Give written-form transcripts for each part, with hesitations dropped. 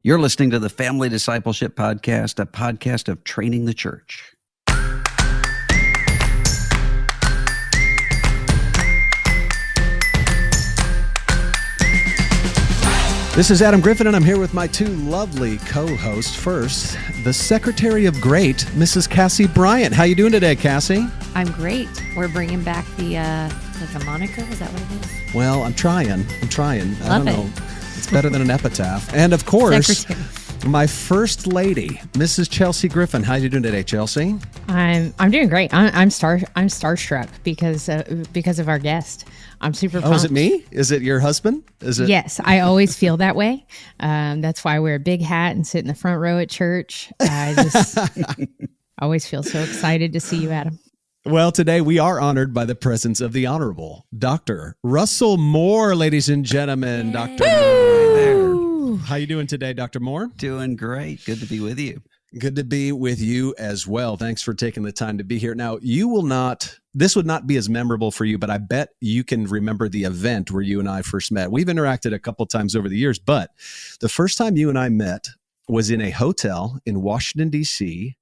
You're listening to the Family Discipleship Podcast, a podcast of training the church. This is Adam Griffin, and I'm here with my two lovely co-hosts. First, the Secretary of Great, Mrs. Cassie Bryant. How you doing today, Cassie? I'm great. We're bringing back the moniker. Is that what it is? Well, I'm trying. Love I don't know. it. It's better than an epitaph. And of course, Secretary. my first lady, Mrs. Chelsea Griffin. How you doing today, Chelsea? I'm doing great. I'm starstruck because of our guest. I'm super pumped. Oh, is it me? Is it your husband? Is it? Yes, I always feel that way. That's why I wear a big hat and sit in the front row at church. I just always feel so excited to see you, Adam. Well, today we are honored by the presence of the Honorable Dr. Russell Moore, ladies and gentlemen. Dr. Moore, there. How you doing today, Dr. Moore? Doing great. Good to be with you. Good to be with you as well. Thanks for taking the time to be here. Now, this would not be as memorable for you, but I bet you can remember the event where you and I first met. We've interacted a couple times over the years, but the first time you and I met was in a hotel in Washington, D.C.,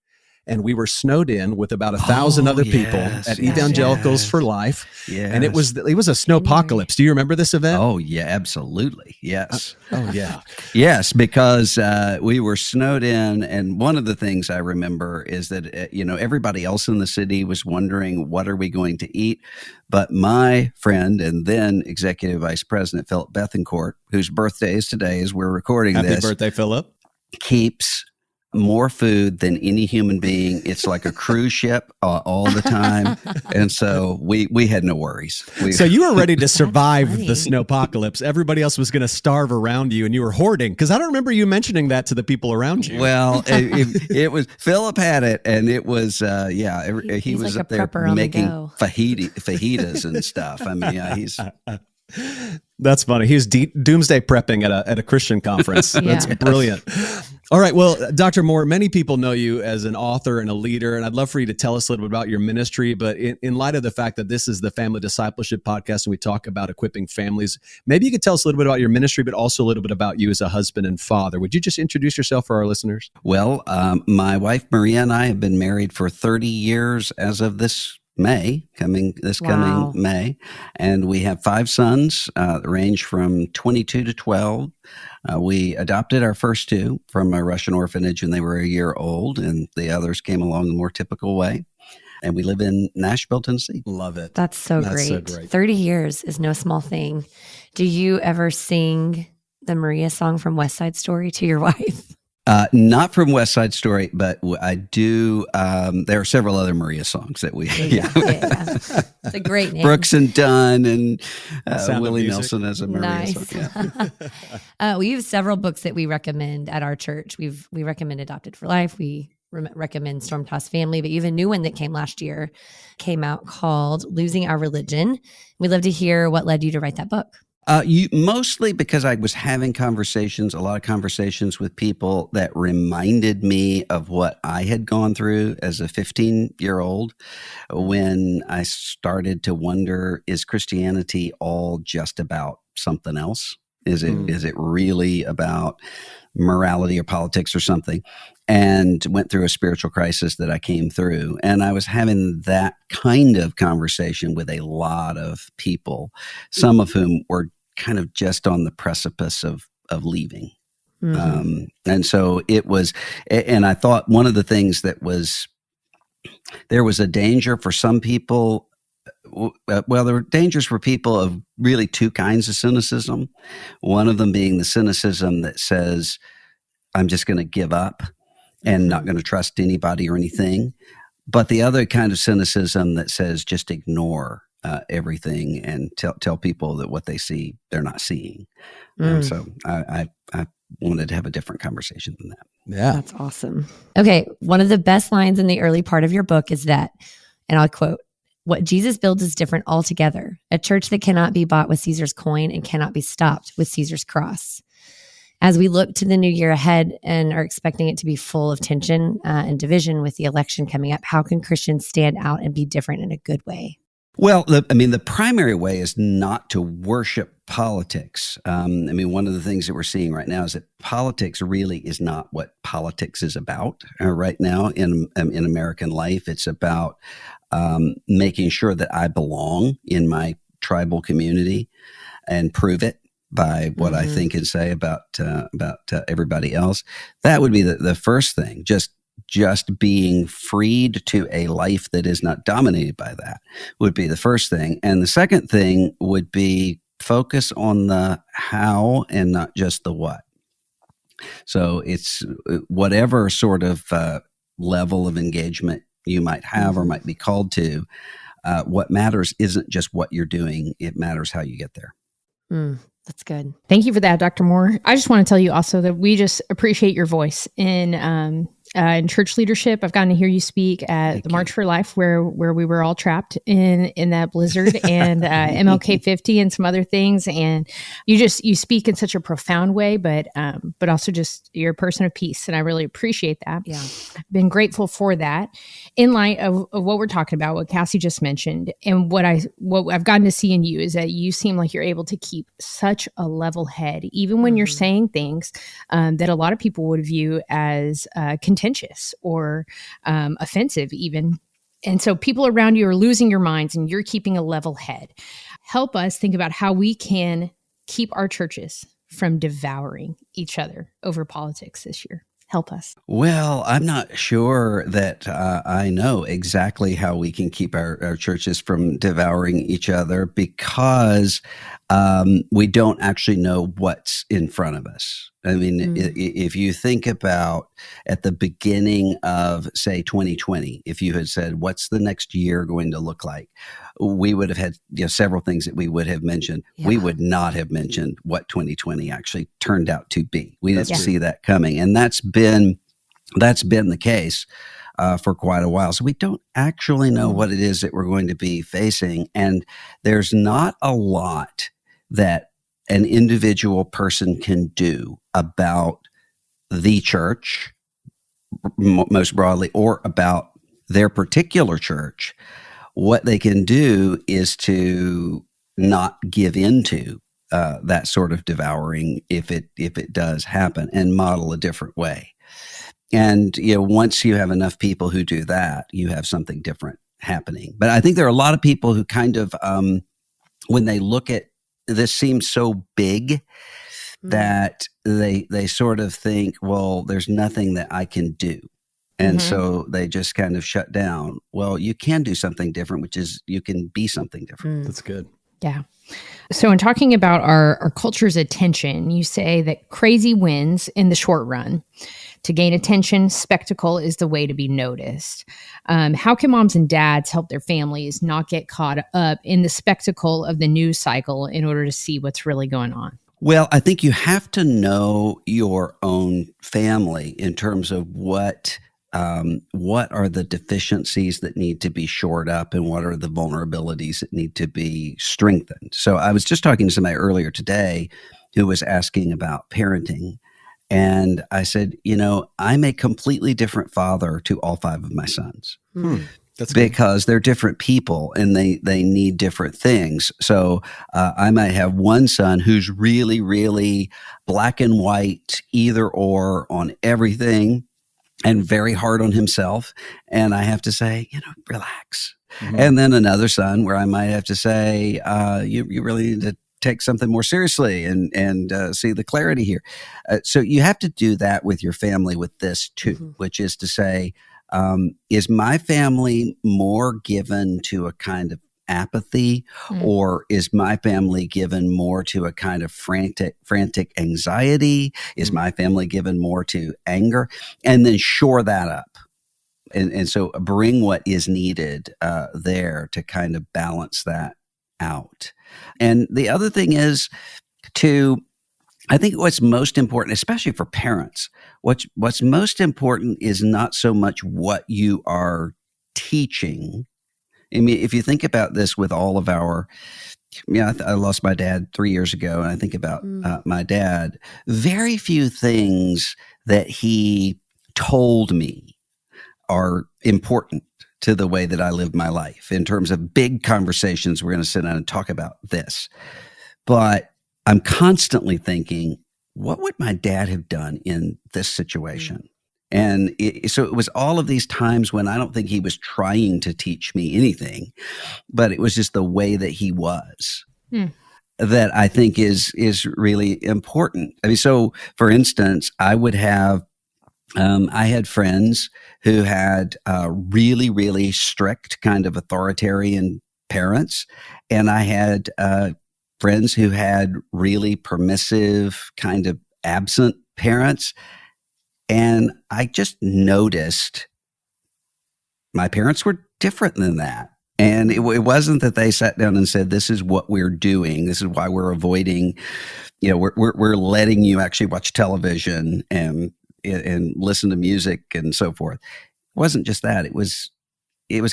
and we were snowed in with about 1,000 other people at Evangelicals for Life. Yes. And it was a snowpocalypse. Do you remember this event? Oh, yeah, absolutely. Yes. Yeah. Yes, because we were snowed in. And one of the things I remember is that, everybody else in the city was wondering, what are we going to eat? But my friend and then Executive Vice President Philip Bethencourt, whose birthday is today as we're recording this. Happy birthday, Philip. Keeps more food than any human being. It's like a cruise ship all the time. And so we had no worries. So you were ready to survive funny. the snowpocalypse. Everybody else was going to starve around you, and you were hoarding. Because I don't remember you mentioning that to the people around you. Well, it was, Philip had it, and it was, he He's was like up a there prepper on the making go. fajitas and stuff. I mean, he's... That's funny. He was doomsday prepping at a Christian conference. That's Yeah. brilliant. All right. Well, Dr. Moore, many people know you as an author and a leader, and I'd love for you to tell us a little bit about your ministry. But in light of the fact that this is the Family Discipleship Podcast and we talk about equipping families, maybe you could tell us a little bit about your ministry, but also a little bit about you as a husband and father. Would you just introduce yourself for our listeners? Well, my wife, Maria, and I have been married for 30 years as of this coming May. And we have 5 sons that range from 22 to 12. We adopted our first 2 from a Russian orphanage when they were a year old, and the others came along the more typical way. And we live in Nashville, Tennessee. Love it. That's so great. 30 years is no small thing. Do you ever sing the Maria song from West Side Story to your wife? Not from West Side Story, but I do. There are several other Maria songs that we. Yeah. It's a great name. Brooks and Dunn and Sound of Willie Music. Nelson as a Maria Nice. song. Yeah. We have several books that we recommend at our church. We recommend Adopted for Life. We recommend Storm Tossed Family, but even a new one that came last year came out called Losing Our Religion. We'd love to hear what led you to write that book. Mostly because I was having a lot of conversations with people that reminded me of what I had gone through as a 15-year-old when I started to wonder, is Christianity all just about something else? Is it really about morality or politics or something? And went through a spiritual crisis that I came through. And I was having that kind of conversation with a lot of people, some of whom were kind of just on the precipice of leaving. Mm-hmm. And so it was, and I thought one of the things that there was a danger for some people. There were dangers for people of really 2 kinds of cynicism. One of them being the cynicism that says, I'm just going to give up and not going to trust anybody or anything. But the other kind of cynicism that says, just ignore everything and tell people that what they see, they're not seeing. And so I wanted to have a different conversation than that. Yeah. That's awesome. Okay. One of the best lines in the early part of your book is that, and I'll quote, "What Jesus builds is different altogether. A church that cannot be bought with Caesar's coin and cannot be stopped with Caesar's cross." As we look to the new year ahead and are expecting it to be full of tension and division with the election coming up, how can Christians stand out and be different in a good way? Well, the primary way is not to worship politics. One of the things that we're seeing right now is that politics really is not what politics is about right now in American life. It's about making sure that I belong in my tribal community and prove it by what I think and say about everybody else. That would be the first thing. Just being freed to a life that is not dominated by that would be the first thing. And the second thing would be focus on the how and not just the what. So it's whatever sort of level of engagement you might have or might be called to. What matters isn't just what you're doing. It matters how you get there. That's good. Thank you for that, Dr. Moore. I just want to tell you also that we just appreciate your voice in church leadership. I've gotten to hear you speak at the March for Life, where we were all trapped in that blizzard, and MLK 50 and some other things. And you speak in such a profound way, but also just you're a person of peace, and I really appreciate that. Yeah, been grateful for that. In light of what we're talking about, what Cassie just mentioned, and what I've gotten to see in you is that you seem like you're able to keep such a level head, even when you're saying things that a lot of people would view as contentious or offensive even. And so people around you are losing your minds and you're keeping a level head. Help us think about how we can keep our churches from devouring each other over politics this year. Help us. Well, I'm not sure that I know exactly how we can keep our churches from devouring each other because we don't actually know what's in front of us. If you think about at the beginning of, say, 2020, if you had said, what's the next year going to look like? We would have had several things that we would have mentioned. Yeah. We would not have mentioned what 2020 actually turned out to be. We didn't see that coming. And that's been the case for quite a while. So we don't actually know what it is that we're going to be facing. And there's not a lot that an individual person can do about the church, most broadly, or about their particular church. What they can do is to not give into that sort of devouring if it does happen, and model a different way. And once you have enough people who do that, you have something different happening. But I think there are a lot of people who kind of, when they look at this, seems so big that they sort of think, well, there's nothing that I can do. And so they just kind of shut down. Well, you can do something different, which is you can be something different. That's good. Yeah. So in talking about our culture's attention, you say that crazy wins in the short run. To gain attention, spectacle is the way to be noticed. How can moms and dads help their families not get caught up in the spectacle of the news cycle in order to see what's really going on? Well, I think you have to know your own family in terms of what are the deficiencies that need to be shored up and what are the vulnerabilities that need to be strengthened. So I was just talking to somebody earlier today who was asking about parenting. And I said, I'm a completely different father to all 5 of my sons. That's because they're different people and they need different things. So I might have one son who's really, really black and white, either or on everything, and very hard on himself. And I have to say, relax. And then another son where I might have to say, you really need to take something more seriously and see the clarity here. So you have to do that with your family with this too, which is to say, is my family more given to a kind of apathy, or is my family given more to a kind of frantic anxiety? Is my family given more to anger? And then shore that up. And so bring what is needed there to kind of balance that out. And the other thing is I think what's most important, especially for parents, what's most important is not so much what you are teaching. If you think about this with all of our, I lost my dad 3 years ago, and I think about my dad, very few things that he told me are important. to the way that I lived my life in terms of big conversations. We're going to sit down and talk about this. But I'm constantly thinking, what would my dad have done in this situation? And so it was all of these times when I don't think he was trying to teach me anything, but it was just the way that he was that I think is really important. I mean, so for instance, I had friends who had really, really strict kind of authoritarian parents, and I had friends who had really permissive kind of absent parents. And I just noticed my parents were different than that. And it wasn't that they sat down and said, this is what we're doing. This is why we're avoiding, we're letting you actually watch television and listen to music and so forth. It wasn't just that. It was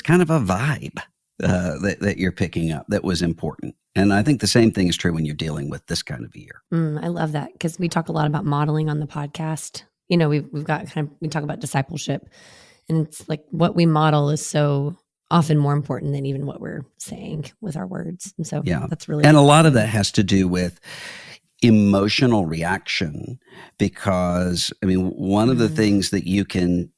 kind of a vibe that you're picking up that was important. And I think the same thing is true when you're dealing with this kind of a year. I love that, because we talk a lot about modeling on the podcast. We've got we talk about discipleship, and it's like what we model is so often more important than even what we're saying with our words. And so that's really, and a lot of that has to do with emotional reaction, because I mean, one of the things that you can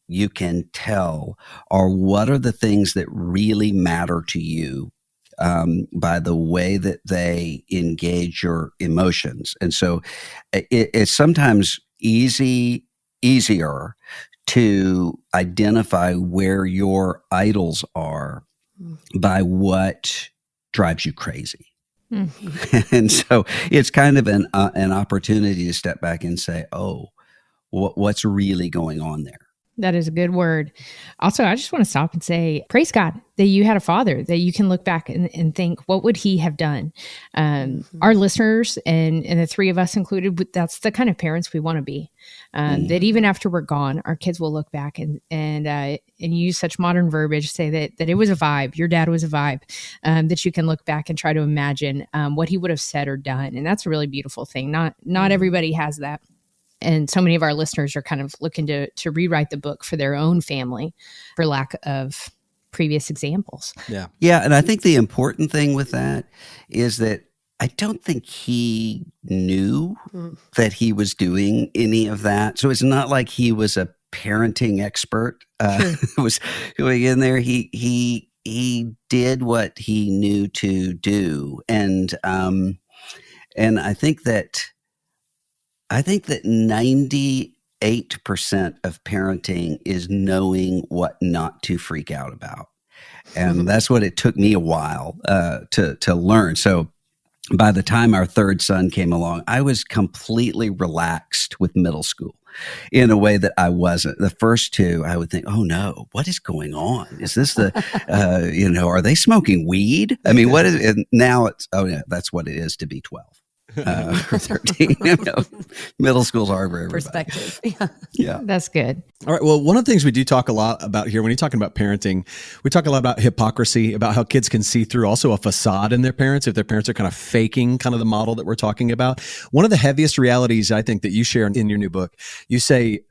tell are what are the things that really matter to you by the way that they engage your emotions. And so it's sometimes easier to identify where your idols are by what drives you crazy. And so it's kind of an opportunity to step back and say, oh, what's really going on there? That is a good word. Also, I just want to stop and say, praise God that you had a father that you can look back and think, what would he have done? Our listeners and the three of us included, that's the kind of parents we want to be. That even after we're gone, our kids will look back and use such modern verbiage, say that it was a vibe. Your dad was a vibe, that you can look back and try to imagine what he would have said or done. And that's a really beautiful thing. Not everybody has that. And so many of our listeners are kind of looking to rewrite the book for their own family for lack of previous examples. Yeah. Yeah. And I think the important thing with that is that I don't think he knew that he was doing any of that. So it's not like he was a parenting expert. Was going in there. He did what he knew to do. And I think that 98% of parenting is knowing what not to freak out about. And that's what it took me a while to learn. So by the time our third son came along, I was completely relaxed with middle school in a way that I wasn't. The first two, I would think, oh no, what is going on? Is this are they smoking weed? I mean, what is it? Now it's, oh yeah, that's what it is to be 12. Or 13. Middle school's hard for everybody. Perspective. Yeah. That's good. All right. Well, one of the things we do talk a lot about here when you're talking about parenting, we talk a lot about hypocrisy, about how kids can see through also a facade in their parents if their parents are kind of faking kind of the model that we're talking about. One of the heaviest realities I think that you share in your new book, you say,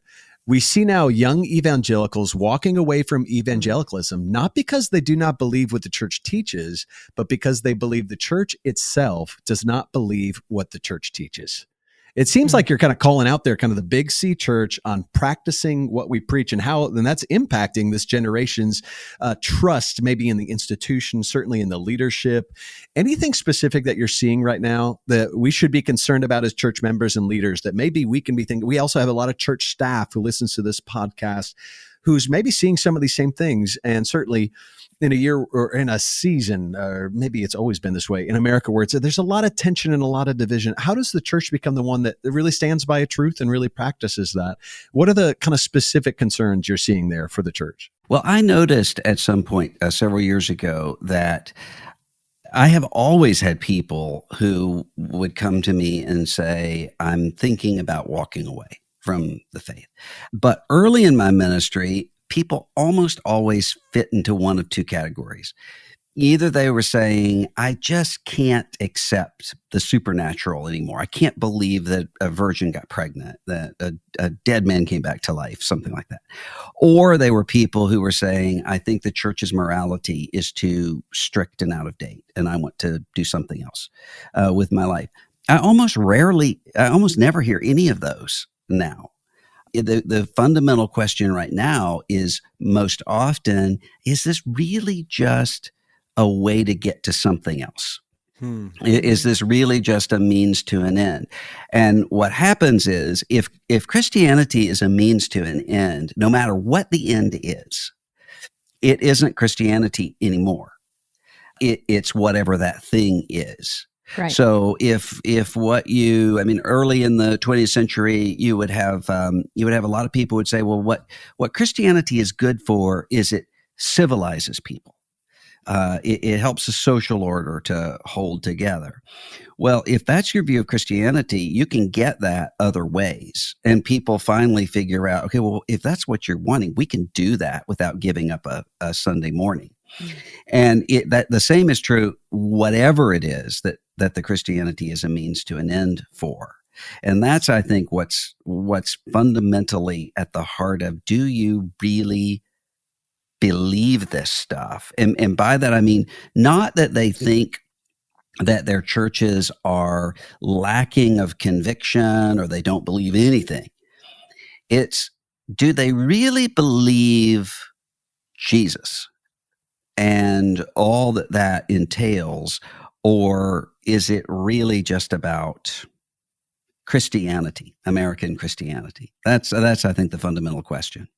we see now young evangelicals walking away from evangelicalism, not because they do not believe what the church teaches, but because they believe the church itself does not believe what the church teaches. It seems like you're kind of calling out there kind of the big C church on practicing what we preach and how, and that's impacting this generation's trust, maybe in the institution, certainly in the leadership. Anything specific that you're seeing right now that we should be concerned about as church members and leaders that maybe we can be thinking? We also have a lot of church staff who listens to this podcast who's maybe seeing some of these same things, and certainly in a year or in a season, or maybe it's always been this way in America, where there's a lot of tension and a lot of division. How does the church become the one that really stands by a truth and really practices that? What are the kind of specific concerns you're seeing there for the church? Well, I noticed at some point several years ago that I have always had people who would come to me and say, I'm thinking about walking away from the faith. But early in my ministry, people almost always fit into one of two categories. either they were saying, I just can't accept the supernatural anymore. I can't believe that a virgin got pregnant, that a dead man came back to life, something like that. Or they were people who were saying, I think the church's morality is too strict and out of date, and I want to do something else with my life. I almost never hear any of those now. The fundamental question right now is most often, is this really just a way to get to something else? Is this really just a means to an end? And what happens is if Christianity is a means to an end, no matter what the end is, it isn't Christianity anymore. It's whatever that thing is. Right. So if early in the 20th century, you would have a lot of people would say, well, what Christianity is good for is it civilizes people. It helps the social order to hold together. Well, if that's your view of Christianity, you can get that other ways. And people finally figure out, okay, well, if that's what you're wanting, we can do that without giving up a Sunday morning. And that the same is true, whatever it is that the Christianity is a means to an end for. And that's, I think, what's fundamentally at the heart of, do you really believe this stuff? And by that, I mean, not that they think that their churches are lacking of conviction or they don't believe anything. It's, do they really believe Jesus and all that entails, or is it really just about Christianity, American Christianity? That's I think the fundamental question.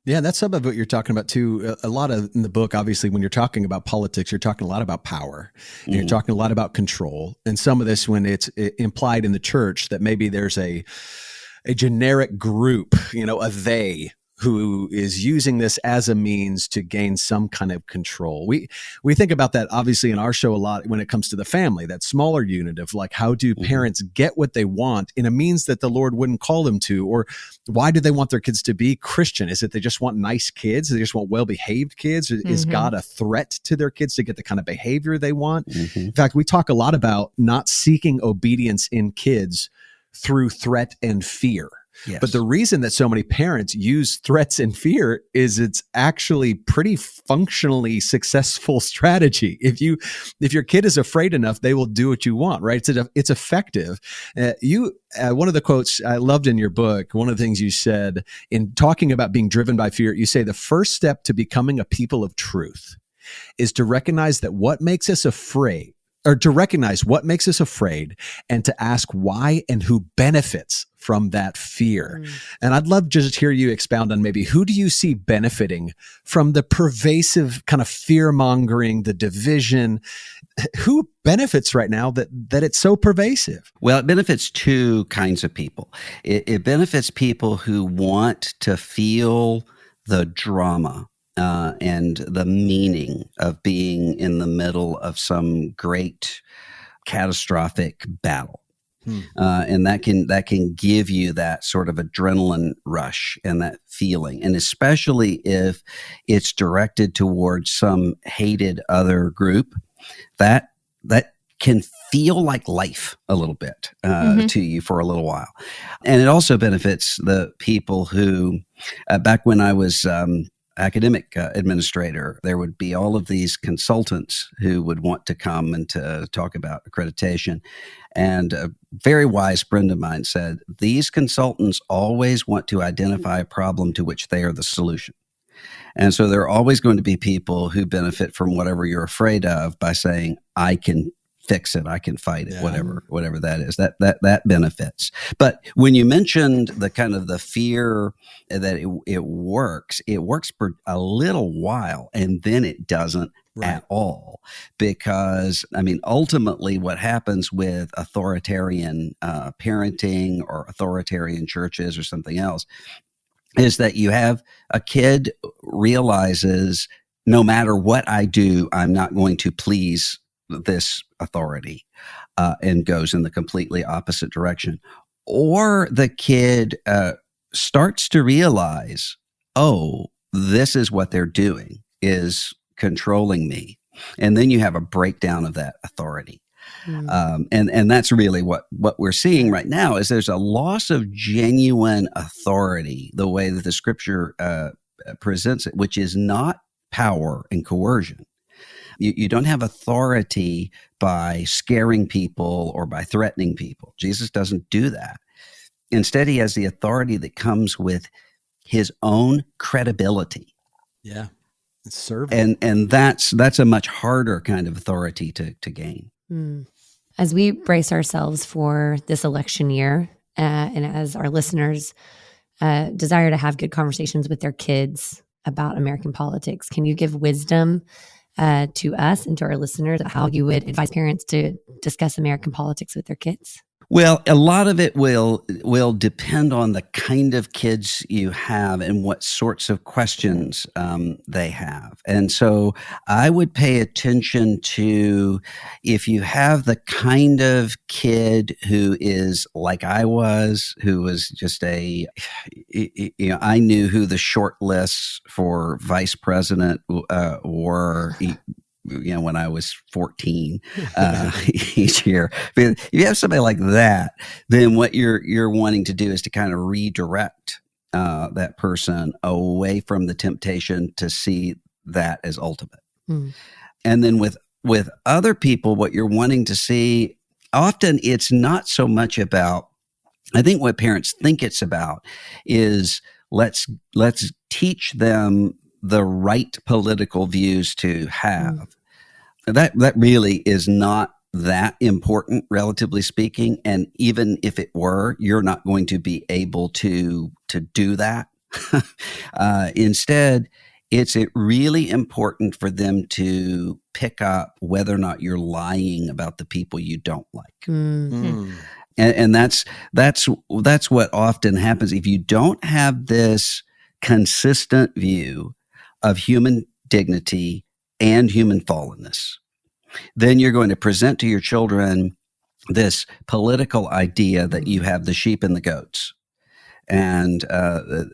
Yeah, that's some of what you're talking about too. A lot of in the book, obviously, when you're talking about politics, you're talking a lot about power, and you're talking a lot about control. And some of this, when it's implied in the church that maybe there's a generic group, a they, who is using this as a means to gain some kind of control. We think about that obviously in our show a lot when it comes to the family, that smaller unit of like, how do parents get what they want in a means that the Lord wouldn't call them to? Or why do they want their kids to be Christian? Is it they just want nice kids? They just want well-behaved kids? Is God a threat to their kids to get the kind of behavior they want? In fact, we talk a lot about not seeking obedience in kids through threat and fear. Yes. But the reason that so many parents use threats and fear is it's actually pretty functionally successful strategy. If your kid is afraid enough, they will do what you want, right? It's effective. One of the quotes I loved in your book, one of the things you said in talking about being driven by fear, you say the first step to becoming a people of truth is to recognize what makes us afraid and to ask why and who benefits from that fear. And I'd love to just hear you expound on maybe who do you see benefiting from the pervasive kind of fear mongering, the division? Who benefits right now that it's so pervasive? Well, it benefits two kinds of people. It benefits people who want to feel the drama and the meaning of being in the middle of some great catastrophic battle. And that can give you that sort of adrenaline rush and that feeling. And especially if it's directed towards some hated other group, that can feel like life a little bit to you for a little while. And it also benefits the people who, back when I was academic administrator, there would be all of these consultants who would want to come and to talk about accreditation. And a very wise friend of mine said, these consultants always want to identify a problem to which they are the solution. And so there are always going to be people who benefit from whatever you're afraid of by saying, I can fix it, I can fight it, whatever that is, that benefits. But when you mentioned the kind of the fear that it works for a little while and then it doesn't at all. Because I mean, ultimately what happens with authoritarian parenting or authoritarian churches or something else is that you have a kid realizes no matter what I do, I'm not going to please this authority, and goes in the completely opposite direction. Or the kid starts to realize, oh, this is what they're doing, is controlling me. And then you have a breakdown of that authority. And that's really what we're seeing right now is there's a loss of genuine authority, the way that the scripture presents it, which is not power and coercion. You don't have authority by scaring people or by threatening people. Jesus doesn't do that. Instead, he has the authority that comes with his own credibility. Yeah. It's serving. And that's a much harder kind of authority to gain. As we brace ourselves for this election year, and as our listeners desire to have good conversations with their kids about American politics, can you give wisdom to us and to our listeners how you would advise parents to discuss American politics with their kids? Well, a lot of it will depend on the kind of kids you have and what sorts of questions they have. And so I would pay attention to if you have the kind of kid who is like I was, who was just I knew who the short lists for vice president were. When I was 14 each year. But if you have somebody like that, then what you're wanting to do is to kind of redirect that person away from the temptation to see that as ultimate. And then with other people, what you're wanting to see, often it's not so much about, I think what parents think it's about is let's teach them the right political views to have. That really is not that important, relatively speaking. And even if it were, you're not going to be able to do that. Instead, it's really important for them to pick up whether or not you're lying about the people you don't like. And that's what often happens. If you don't have this consistent view of human dignity and human fallenness, then you're going to present to your children this political idea that you have the sheep and the goats. And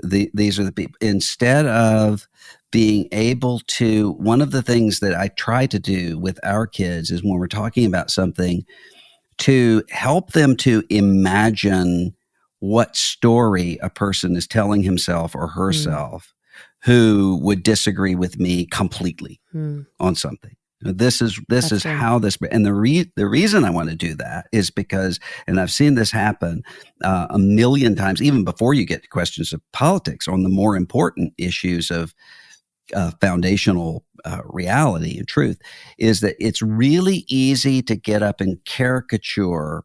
these are the people. Instead of being able to, one of the things that I try to do with our kids is when we're talking about something, to help them to imagine what story a person is telling himself or herself who would disagree with me completely on something. This is how this, and the reason I want to do that is because, and I've seen this happen a million times, even before you get to questions of politics, on the more important issues of foundational reality and truth, is that it's really easy to get up and caricature,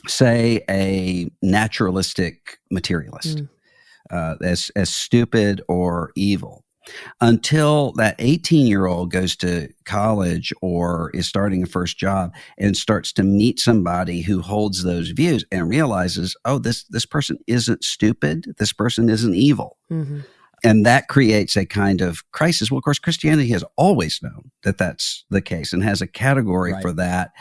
say, a naturalistic materialist as stupid or evil, until that 18-year-old goes to college or is starting a first job and starts to meet somebody who holds those views and realizes, oh, this person isn't stupid. This person isn't evil. And that creates a kind of crisis. Well, of course, Christianity has always known that that's the case and has a category for that.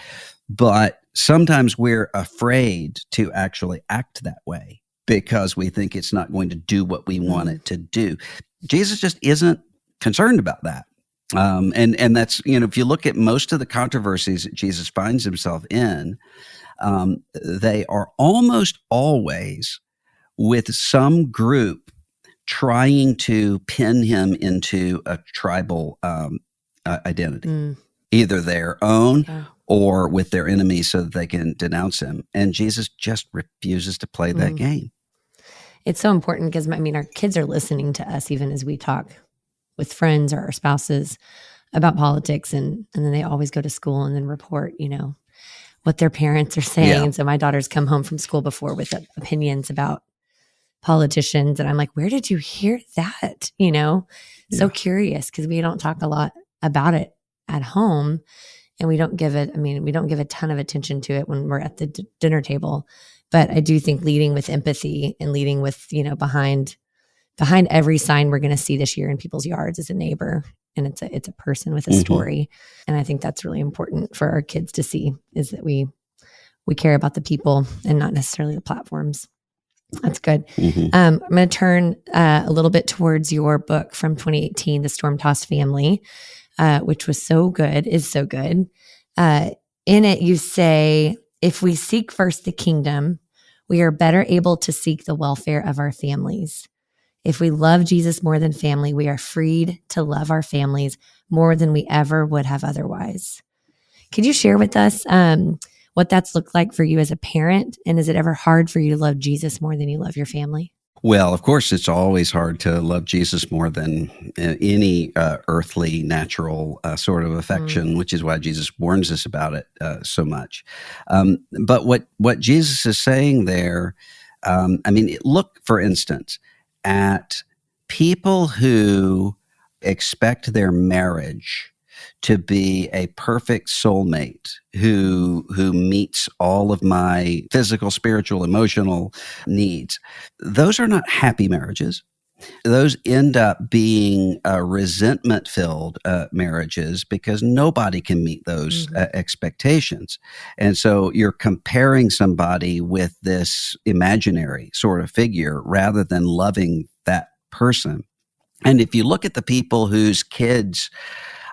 But sometimes we're afraid to actually act that way because we think it's not going to do what we want it to do. Jesus just isn't concerned about that. And that's, if you look at most of the controversies that Jesus finds himself in, they are almost always with some group trying to pin him into a tribal identity, either their own or with their enemies so that they can denounce him. And Jesus just refuses to play that game. It's so important because, our kids are listening to us even as we talk with friends or our spouses about politics. And then they always go to school and then report, what their parents are saying. Yeah. And so my daughter's come home from school before with opinions about politicians. And I'm like, where did you hear that? So curious because we don't talk a lot about it at home. And we don't give it, we don't give a ton of attention to it when we're at the dinner table. But I do think leading with empathy and leading with, behind every sign we're going to see this year in people's yards is a neighbor, and it's a person with a story. And I think that's really important for our kids to see, is that we care about the people and not necessarily the platforms. That's good. I'm going to turn a little bit towards your book from 2018, The Storm-Tossed Family. which was so good, is so good. In it, you say, if we seek first the kingdom, we are better able to seek the welfare of our families. If we love Jesus more than family, we are freed to love our families more than we ever would have otherwise. Could you share with us what that's looked like for you as a parent? And is it ever hard for you to love Jesus more than you love your family? Well, of course, it's always hard to love Jesus more than any earthly, natural sort of affection, which is why Jesus warns us about it so much. But what Jesus is saying there, look, for instance, at people who expect their marriage to be a perfect soulmate who meets all of my physical, spiritual, emotional needs. Those are not happy marriages. Those end up being resentment-filled marriages because nobody can meet those expectations. And so you're comparing somebody with this imaginary sort of figure rather than loving that person. And if you look at the people whose kids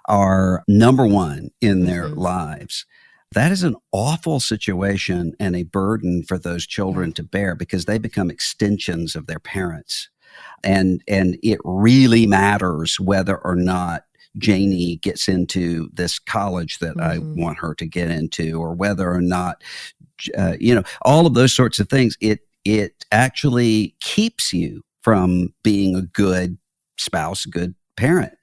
are number one in their lives, that is an awful situation and a burden for those children to bear because they become extensions of their parents. And it really matters whether or not Janie gets into this college that I want her to get into, or whether or not, all of those sorts of things. It actually keeps you from being a good spouse, a good parent.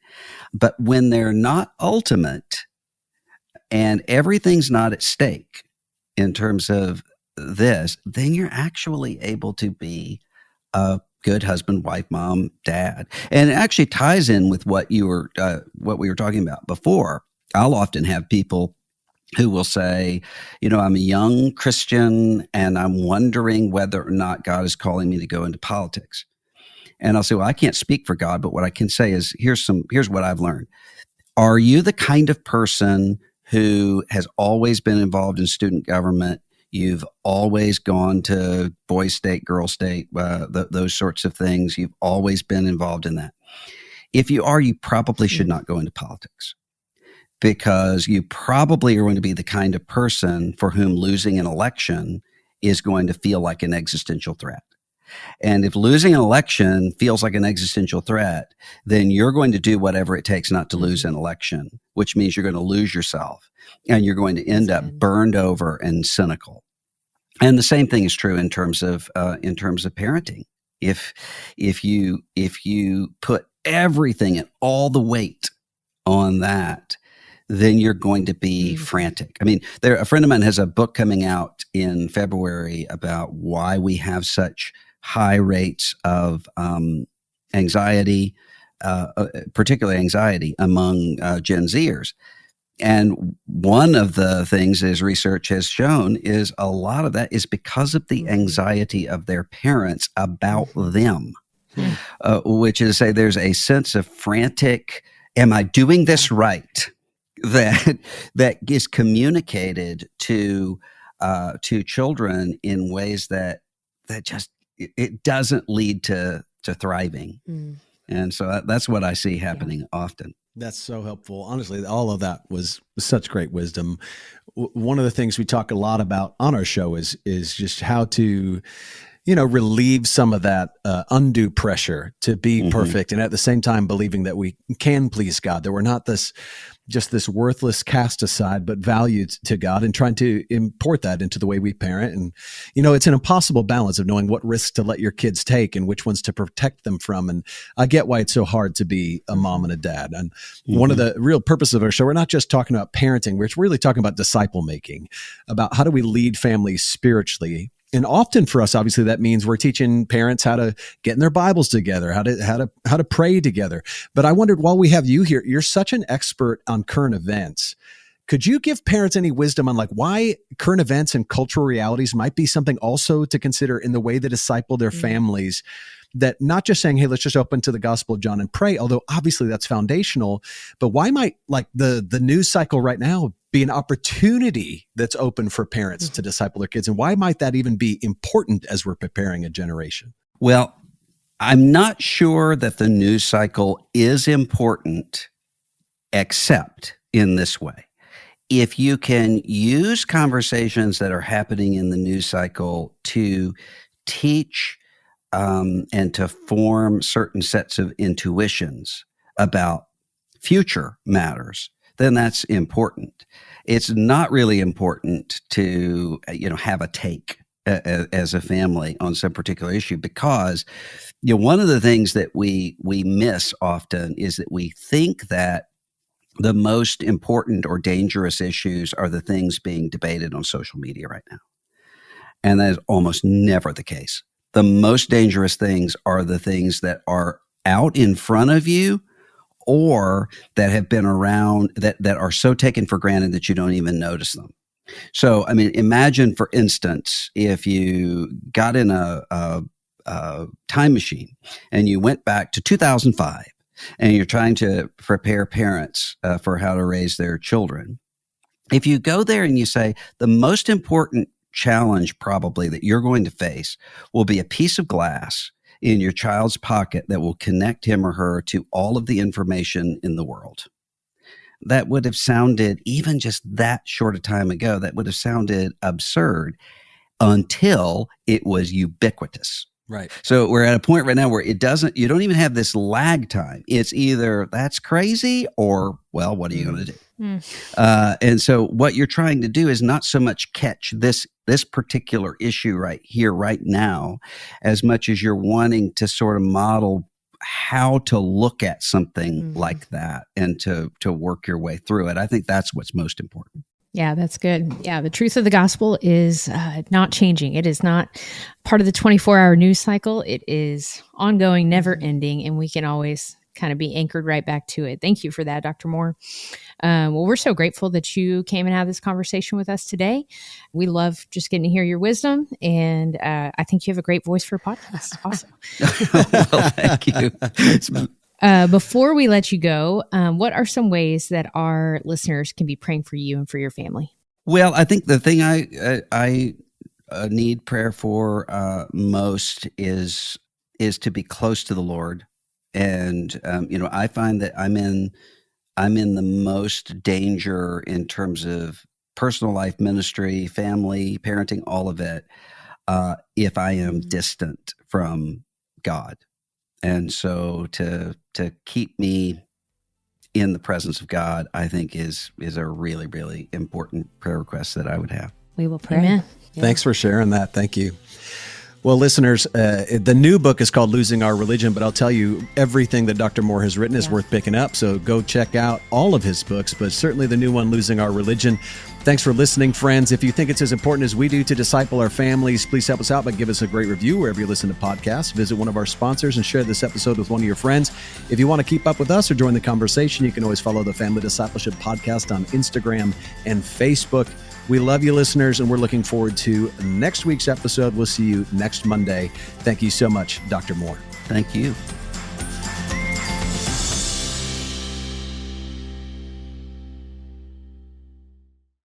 But when they're not ultimate and everything's not at stake in terms of this, then you're actually able to be a good husband, wife, mom, dad. And it actually ties in with what we were talking about before. I'll often have people who will say, I'm a young Christian and I'm wondering whether or not God is calling me to go into politics. And I'll say, well, I can't speak for God, but what I can say is here's what I've learned. Are you the kind of person who has always been involved in student government? You've always gone to boys' state, girls' state, those sorts of things. You've always been involved in that. If you are, you probably should not go into politics, because you probably are going to be the kind of person for whom losing an election is going to feel like an existential threat. And if losing an election feels like an existential threat, then you're going to do whatever it takes not to lose an election, which means you're going to lose yourself and you're going to end up burned over and cynical. And the same thing is true in terms of parenting. If you put everything and all the weight on that, then you're going to be frantic. I mean, a friend of mine has a book coming out in February about why we have such high rates of anxiety, particularly anxiety among Gen Zers. And one of the things, as research has shown, is a lot of that is because of the anxiety of their parents about them, which is to say there's a sense of frantic, am I doing this right? That is communicated to children in ways that just it doesn't lead to thriving. And so that's what I see happening often. That's so helpful. Honestly, all of that was such great wisdom. One of the things we talk a lot about on our show is just how to, relieve some of that undue pressure to be perfect, and at the same time believing that we can please God, that we're not this worthless cast aside, but valued to God, and trying to import that into the way we parent. And, it's an impossible balance of knowing what risks to let your kids take and which ones to protect them from. And I get why it's so hard to be a mom and a dad. And one of the real purposes of our show, we're not just talking about parenting, we're really talking about disciple making, about how do we lead families spiritually. And often for us, obviously, that means we're teaching parents how to get in their Bibles together, how to pray together. But I wondered, while we have you here, you're such an expert on current events. Could you give parents any wisdom on why current events and cultural realities might be something also to consider in the way they disciple their families? That not just saying, hey, let's just open to the Gospel of John and pray, although obviously that's foundational, but why might the news cycle right now be an opportunity that's open for parents to disciple their kids? And why might that even be important as we're preparing a generation? Well, I'm not sure that the news cycle is important except in this way. If you can use conversations that are happening in the news cycle to teach and to form certain sets of intuitions about future matters, then that's important. It's not really important to, have a take as a family on some particular issue, because, one of the things that we miss often is that we think that the most important or dangerous issues are the things being debated on social media right now. And that is almost never the case. The most dangerous things are the things that are out in front of you, or that have been around, that are so taken for granted that you don't even notice them. So, imagine, for instance, if you got in a time machine and you went back to 2005 and you're trying to prepare parents for how to raise their children. If you go there and you say, the most important challenge probably that you're going to face will be a piece of glass in your child's pocket that will connect him or her to all of the information in the world. That would have sounded, even just that short a time ago, that would have sounded absurd until it was ubiquitous. Right. So we're at a point right now where you don't even have this lag time. It's either that's crazy or, well, what are you going to do? And so what you're trying to do is not so much catch this particular issue right here, right now, as much as you're wanting to sort of model how to look at something like that and to work your way through it. I think that's what's most important. Yeah, that's good. Yeah, the truth of the gospel is not changing. It is not part of the 24-hour news cycle. It is ongoing, never ending, and we can always kind of be anchored right back to it. Thank you for that, Dr. Moore. Well, we're so grateful that you came and had this conversation with us today. We love just getting to hear your wisdom, and I think you have a great voice for a podcast. Awesome. Well, thank you. Before we let you go, what are some ways that our listeners can be praying for you and for your family? Well, I think the thing I need prayer for most is to be close to the Lord, and I find that I'm in the most danger in terms of personal life, ministry, family, parenting, all of it, if I am distant from God. And so to keep me in the presence of God, I think is a really, really important prayer request that I would have. We will pray. Amen. Yeah. Thanks for sharing that. Thank you. Well, listeners, the new book is called Losing Our Religion, but I'll tell you, everything that Dr. Moore has written is worth picking up. So go check out all of his books, but certainly the new one, Losing Our Religion. Thanks for listening, friends. If you think it's as important as we do to disciple our families, please help us out by give us a great review wherever you listen to podcasts. Visit one of our sponsors and share this episode with one of your friends. If you want to keep up with us or join the conversation, you can always follow the Family Discipleship Podcast on Instagram and Facebook. We love you, listeners, and we're looking forward to next week's episode. We'll see you next Monday. Thank you so much, Dr. Moore. Thank you.